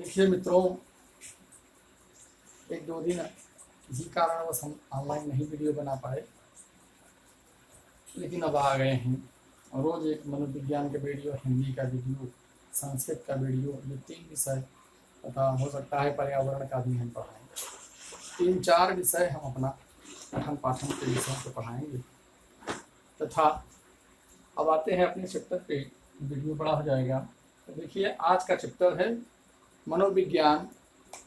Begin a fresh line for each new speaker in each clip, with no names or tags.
देखिए मित्रों, एक दो दिन किसी कारणवश हम ऑनलाइन नहीं वीडियो बना पाए, लेकिन अब आ गए हैं। रोज एक मनोविज्ञान का वीडियो, हिंदी का वीडियो, संस्कृत का वीडियो, ये तीन विषय तथा हो सकता है पर्यावरण का भी हम पढ़ाएंगे। 3-4 विषय हम अपना पठन पाठन के विषयों को पढ़ाएंगे तथा अब आते हैं अपने चैप्टर पे। वीडियो बड़ा हो जाएगा। तो देखिए, आज का चैप्टर है मनोविज्ञान।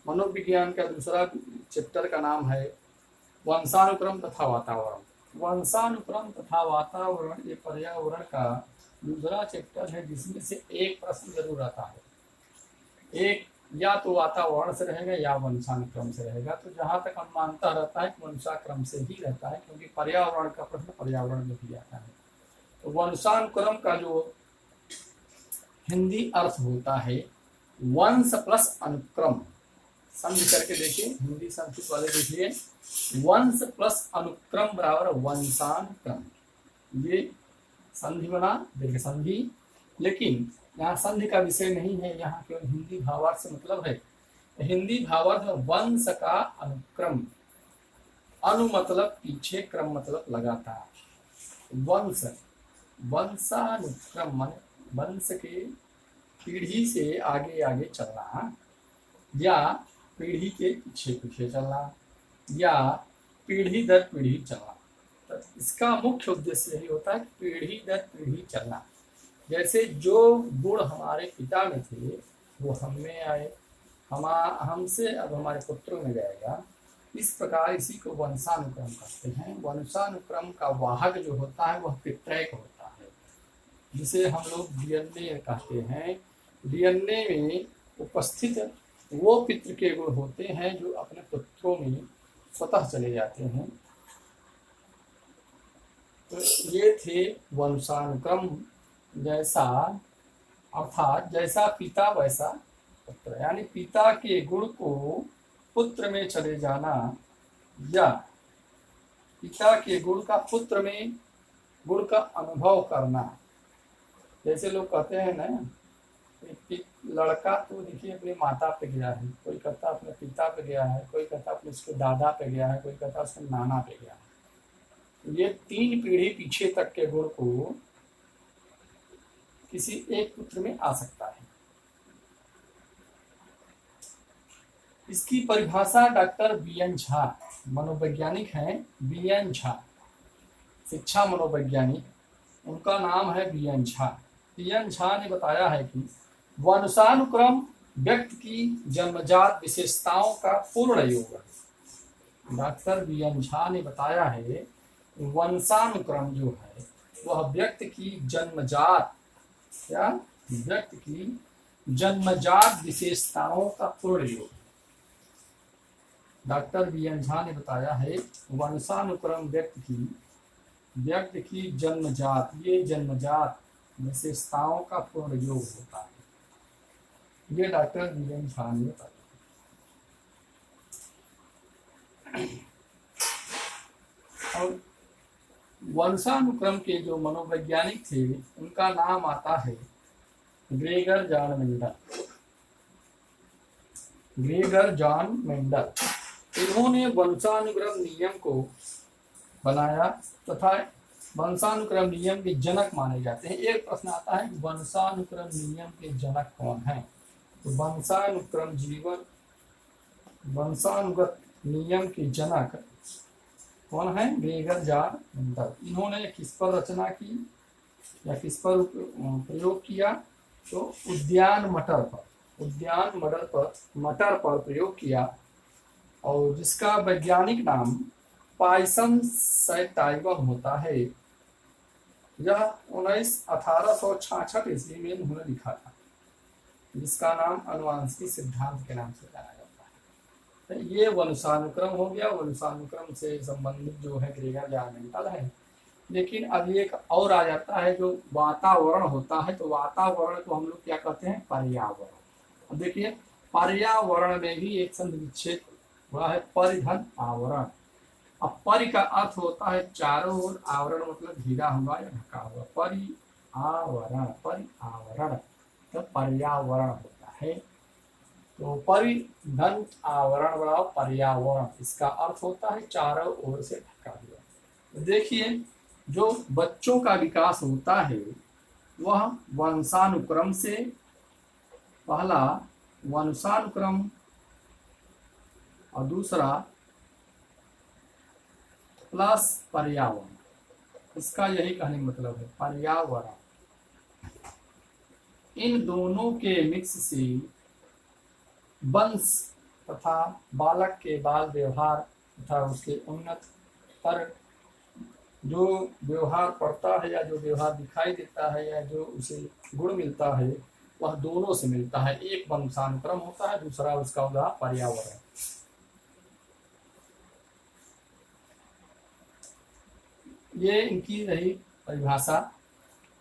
मनोविज्ञान का दूसरा चैप्टर का नाम है वंशानुक्रम तथा वातावरण। वंशानुक्रम तथा वातावरण ये पर्यावरण का दूसरा चैप्टर है, जिसमें से एक प्रश्न जरूर आता है। एक या तो वातावरण से रहेगा या वंशानुक्रम से रहेगा। तो जहां तक अनुमानता रहता है वंशाक्रम से ही रहता है, क्योंकि पर्यावरण का प्रश्न पर्यावरण में भी आता है। तो वंशानुक्रम का जो हिंदी अर्थ होता है वंश प्लस अनुक्रम। संधि करके देखिए, हिंदी संस्कृत वाले देखिए, वंश प्लस अनुक्रम बराबर वंशानुक्रम। ये संधि बना, दीर्घ संधि। लेकिन यहाँ संधि का विषय नहीं है, यहाँ केवल हिंदी भावार्थ से मतलब है। हिंदी भावार्थ में वंश का अनुक्रम, अनु मतलब पीछे, क्रम मतलब लगातार। वंश, वंशानुक्रम माने वंश के पीढ़ी से आगे आगे चलना, या पीढ़ी के पीछे पीछे चलना, या पीढ़ी दर पीढ़ी चलना। तो इसका मुख्य उद्देश्य यही होता है कि पीढ़ी दर पीढ़ी चलना। जैसे जो गुण हमारे पिता में थे वो हम में आए, हमसे अब हमारे पुत्रों में जाएगा। इस प्रकार इसी को वंशानुक्रम कहते हैं। वंशानुक्रम का वाहक जो होता है वह पितृक होता है, जिसे हम लोग डीएनए कहते हैं। डीएनए में उपस्थित वो पितृ के गुण होते हैं जो अपने पुत्रों में स्वतः चले जाते हैं। तो ये थे वंशानुक्रम। जैसा अर्थात जैसा पिता वैसा पुत्र, यानी पिता के गुण को पुत्र में चले जाना, या पिता के गुण का पुत्र में गुण का अनुभव करना। जैसे लोग कहते हैं ना, लड़का तो देखिए अपने माता पे गया है, कोई कहता अपने पिता पे गया है, कोई कहता अपने उसके दादा पे गया है, कोई कहता उसके नाना पे गया है। ये 3 पीढ़ी पीछे तक के गुण को किसी एक पुत्र में आ सकता है। इसकी परिभाषा डॉक्टर बी.एन. झा, मनोवैज्ञानिक हैं बी.एन. झा, शिक्षा मनोवैज्ञानिक, उनका नाम है बी.एन. झा। बी.एन. झा ने बताया है कि वंशानुक्रम व्यक्ति की जन्मजात विशेषताओं का पूर्ण योग है। Doctor BN. झा ने बताया है वंशानुक्रम जो है वह व्यक्ति की जन्मजात या व्यक्ति की जन्मजात विशेषताओं का पूर्ण योग। Doctor BN. झा ने बताया है वंशानुक्रम व्यक्ति की जन्मजात, ये जन्मजात विशेषताओं का पूर्ण योग होता है। ये डॉक्टर बी.एन. झा ने बताया। और वंशानुक्रम के जो मनोवैज्ञानिक थे उनका नाम आता है Gregor John Mendel. Gregor John Mendel, इन्होंने वंशानुक्रम नियम को बनाया तथा वंशानुक्रम नियम के जनक माने जाते हैं। एक प्रश्न आता है कि वंशानुक्रम नियम के जनक कौन है? तो वंशानुगत नियम के जनक कौन है? Gregor John Mendel. इन्होंने किस पर रचना की या किस पर प्रयोग किया? तो उद्यान मटर पर प्रयोग किया, और जिसका वैज्ञानिक नाम पाइसन सैटाइवन होता है। यह 1866 ईस्वी में उन्होंने लिखा था, जिसका नाम अनुवांशिकी सिद्धांत के नाम से जाना जाता है। तो ये वंशानुक्रम हो गया। वंशानुक्रम से संबंधित जो है ग्रेगर जॉन मेंडल है। लेकिन अब एक और आ जाता है जो वातावरण होता है। तो वातावरण को हम लोग क्या कहते हैं? पर्यावरण। अब देखिए, पर्यावरण में भी एक संधि विच्छेद हुआ है, परिधन आवरण। अब परि का अर्थ होता है चारों ओर, आवरण मतलब घिरा हुआ या ढका हुआ। परिआवरण तो पर्यावरण होता है। तो परिधन आवरण बड़ा पर्यावरण, इसका अर्थ होता है चारों ओर से ढका हुआ। तो देखिए, जो बच्चों का विकास होता है वह वंशानुक्रम से, पहला वंशानुक्रम और दूसरा प्लस पर्यावरण, इसका यही कहने मतलब है पर्यावरण। इन दोनों के मिक्स से वंश तथा बालक के बाल व्यवहार तथा उसके उन्नत पर जो व्यवहार पड़ता है या जो व्यवहार दिखाई देता है या जो उसे गुण मिलता है वह दोनों से मिलता है। एक वंशानुक्रम होता है, दूसरा उसका होता है पर्यावरण। ये इनकी रही परिभाषा।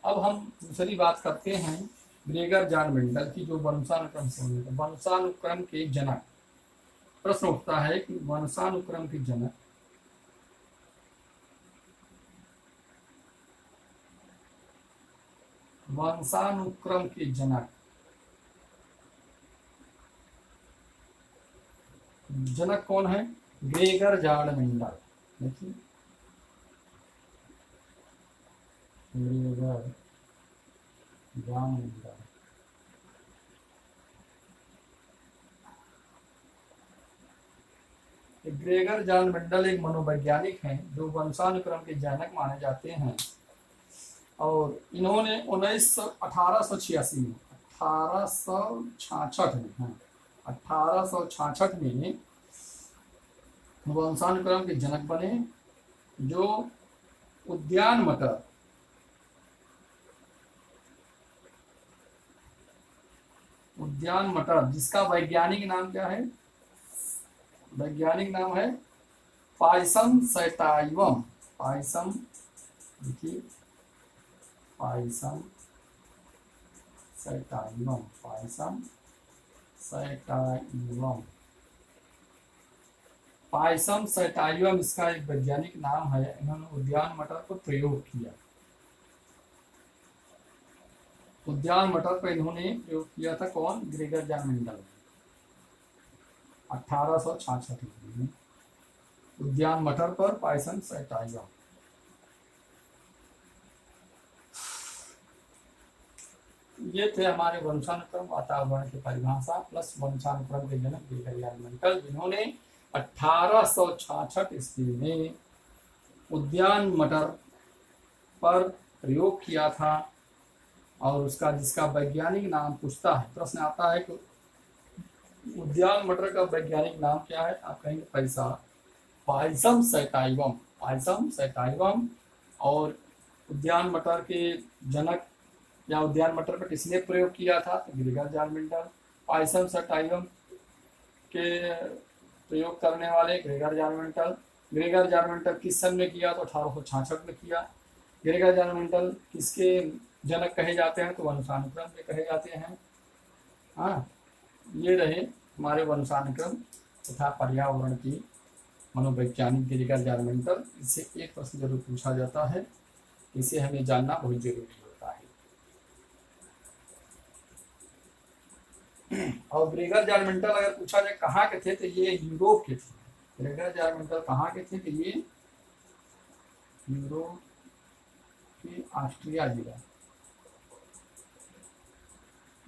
अब हम दूसरी बात करते हैं ग्रेगर जॉन मेंडल की, जो वंशानुक्रम से होने का। वंशानुक्रम के जनक, प्रश्न उठता है कि वंशानुक्रम के जनक वंशानुक्रम के जनक जनक कौन है? Gregor John Mendel. देखिए, Gregor John Mendel. Gregor John Mendel एक मनोवैज्ञानिक हैं जो वंशानुक्रम के जनक माने जाते हैं, और इन्होंने 1866 में 1866 में वंशानुक्रम के जनक बने, जो उद्यान मटर जिसका वैज्ञानिक नाम क्या है? वैज्ञानिक नाम है पायसम सैटाइवम। पायसम, देखिए पायसम सैटाइवम, पायसम सैटाइवम, पायसम सैटाइवम इसका एक वैज्ञानिक नाम है। इन्होंने उद्यान मटर पर प्रयोग किया। उद्यान मटर पर इन्होंने प्रयोग किया था। कौन? Gregor John Mendel. 1866 में उद्यान मटर पर पायसम सैटाइवम। ये थे हमारे वंशानुक्रम वातावरण की परिभाषा प्लस वंशानुक्रम के जनक ग्रेगर जॉन मेंडल, जिन्होंने 1866 ईस्वी में उद्यान मटर पर प्रयोग किया था, और उसका जिसका वैज्ञानिक नाम पूछता है, प्रश्न आता है कि उद्यान मटर का वैज्ञानिक नाम क्या है? आप कहेंगे पैसा पायसम सैटाइवम, पायसम सैटाइवम। और उद्यान मटर के जनक या उद्यान मटर पर किसने प्रयोग किया था? तो ग्रेगर जॉन मेंडल। पायसम सैटाइवम के प्रयोग करने वाले Gregor John Mendel. Gregor John Mendel किस सन में किया? तो 1866 में किया। ग्रेगर जॉन मेंडल किसके जनक कहे जाते हैं? तो वंशानुक्रम के कहे जाते हैं। हाँ, ये रहे हमारे वंशानुक्रम तथा पर्यावरण की मनोवैज्ञानिक ग्रेगर जॉन मेंडल। इससे एक प्रश्न जरूर पूछा जाता है, इसे हमें जानना बहुत जरूरी होता है। और ग्रेगर जॉन मेंडल अगर पूछा जाए कहाँ के थे, तो ये यूरोप के थे। ग्रेगर जॉन मेंडल कहाँ के थे? तो ये यूरोप के ऑस्ट्रिया जिला,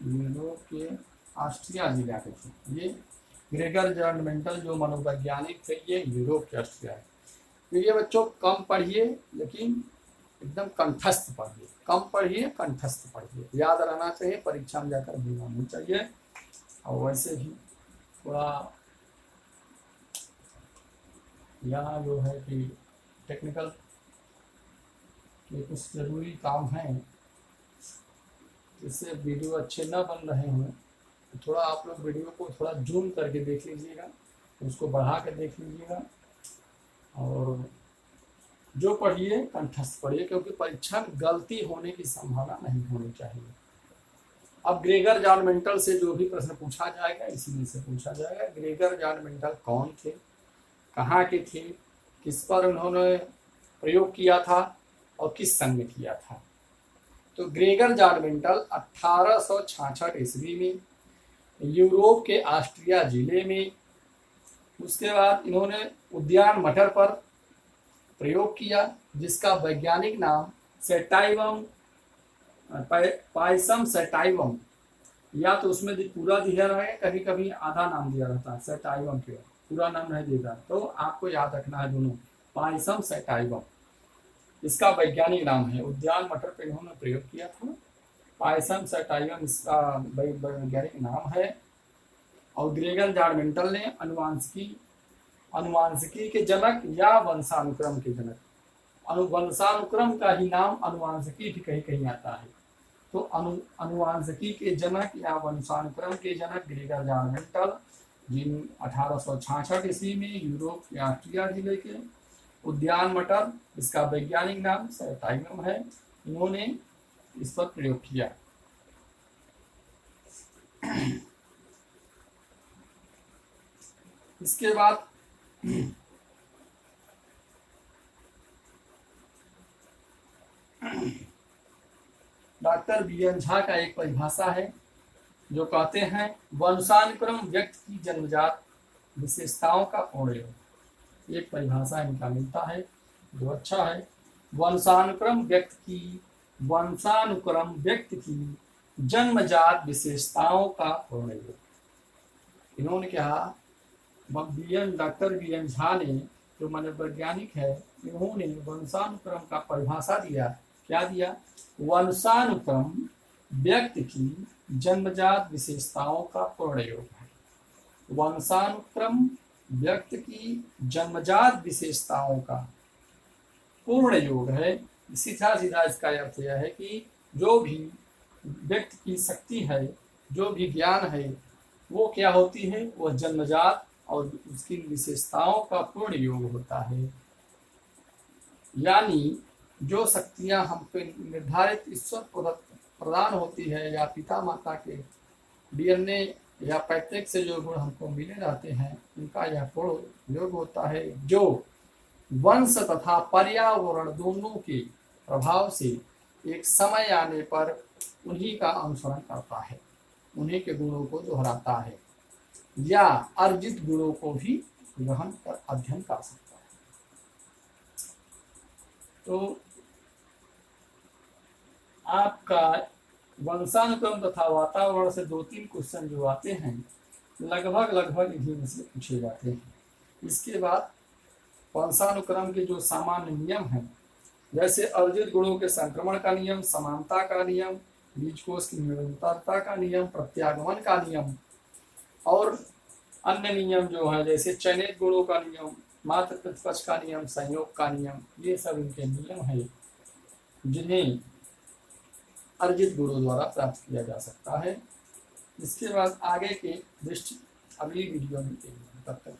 यूरोप के ऑस्ट्रिया जिला के थे। ये ग्रेगर जॉन मेंडल जो मनोवैज्ञानिक थे, ये यूरोप के ऑस्ट्रिया है। तो ये बच्चों कम पढ़िए, लेकिन एकदम कंठस्थ पढ़िए। कम पढ़िए, कंठस्थ पढ़िए, याद रहना चाहिए, परीक्षा में जाकर भूलना नहीं चाहिए। और वैसे भी थोड़ा यहाँ जो है कि टेक्निकल के कुछ ज़रूरी काम हैं, जिससे वीडियो अच्छे ना बन रहे हों, तो थोड़ा आप लोग वीडियो को थोड़ा जूम करके देख लीजिएगा, उसको बढ़ा कर देख लीजिएगा, और जो पढ़िए कंठस्थ पढ़िए, क्योंकि परीक्षा में गलती होने की संभावना नहीं होनी चाहिए। अब ग्रेगर जॉन मेंडल से जो भी प्रश्न पूछा जाएगा, इसी में से पूछा जाएगा। ग्रेगर जॉन मेंडल कौन थे, कहाँ के थे, किस पर उन्होंने प्रयोग किया था और किस सन में किया था? तो ग्रेगर जॉन मेंडल 1866 ईस्वी में यूरोप के ऑस्ट्रिया जिले में। उसके बाद इन्होंने उद्यान मटर पर प्रयोग किया, जिसका वैज्ञानिक नाम सेटाइवम पायसम सेटाइवम, या तो उसमें पूरा दिया रहेगा, कभी कभी आधा नाम दिया रहता है सेटाइवम के, पूरा नाम नहीं देता, तो आपको याद रखना है दोनों, पायसम सेटाइवम इसका वैज्ञानिक नाम है। उद्यान मटर पर इन्होंने प्रयोग किया था, पायसम सेटाइवम इसका वैज्ञानिक नाम है। और ग्रेगर जार्मेंटल ने अनुवांशिकी के जनक या वंशानुक्रम के जनक, वंशानुक्रम का ही नाम अनुवांशिकी भी कहीं कहीं आता है, तो अनुवांशिकी के जनक या वंशानुक्रम के जनक ग्रेगर जार्मेंटल, जिन 1866 ईस्वी में यूरोप के ऑस्ट्रिया जिले के उद्यान मटर, इसका वैज्ञानिक नाम सेटाइवम है, इन्होंने इस पर प्रयोग किया। इसके बाद डॉक्टर बी.एन. झा का एक परिभाषा है जो कहते हैं वंशानुक्रम व्यक्ति की जन्मजात विशेषताओं का पूर्ण योग। एक परिभाषा इनका मिलता है जो अच्छा है, वंशानुक्रम व्यक्ति की जन्मजात विशेषताओं का पूर्ण योग। इन्होंने कहा डॉक्टर बी.एन. झा ने, जो मनोवैज्ञानिक है, इन्होंने वंशानुक्रम का परिभाषा दिया, क्या दिया, वंशानुक्रम व्यक्ति की जन्मजात विशेषताओं का पूर्ण योग है। वंशानुक्रम व्यक्ति की जन्मजात विशेषताओं का पूर्ण योग है। सीधा सीधा इसका अर्थ यह है कि जो भी व्यक्ति की शक्ति है, जो भी ज्ञान है, वो क्या होती है, वह जन्मजात और उसकी विशेषताओं का पूर्ण योग होता है। यानी जो शक्तियां हमको निर्धारित ईश्वर प्रदान होती है, या पिता माता के डीएनए या पैतृक से जो गुण हमको मिले रहते हैं, उनका यह पूर्ण योग होता है, जो वंश तथा पर्यावरण दोनों के प्रभाव से एक समय आने पर उन्हीं का अनुसरण करता है, उन्हीं के गुणों को दोहराता है, या अर्जित गुणों को भी ग्रहण कर अध्ययन कर सकता है। तो आपका वंशानुक्रम तथा वातावरण से 2-3 क्वेश्चन जो आते हैं, लगभग इन्हीं में से पूछे जाते हैं। इसके बाद वंशानुक्रम के जो सामान्य नियम हैं, जैसे अर्जित गुणों के संक्रमण का नियम, समानता का नियम, बीजकोश की निरंतरता का नियम, प्रत्यागमन का नियम, और अन्य नियम जो है जैसे चयनित गुणों का नियम, मात्र प्रतिपक्ष का नियम, संयोग का नियम, ये सब इनके नियम हैं जिन्हें अर्जित गुणों द्वारा प्राप्त किया जा सकता है। इसके बाद आगे के दृष्टि अगली वीडियो में देखेंगे। तब तक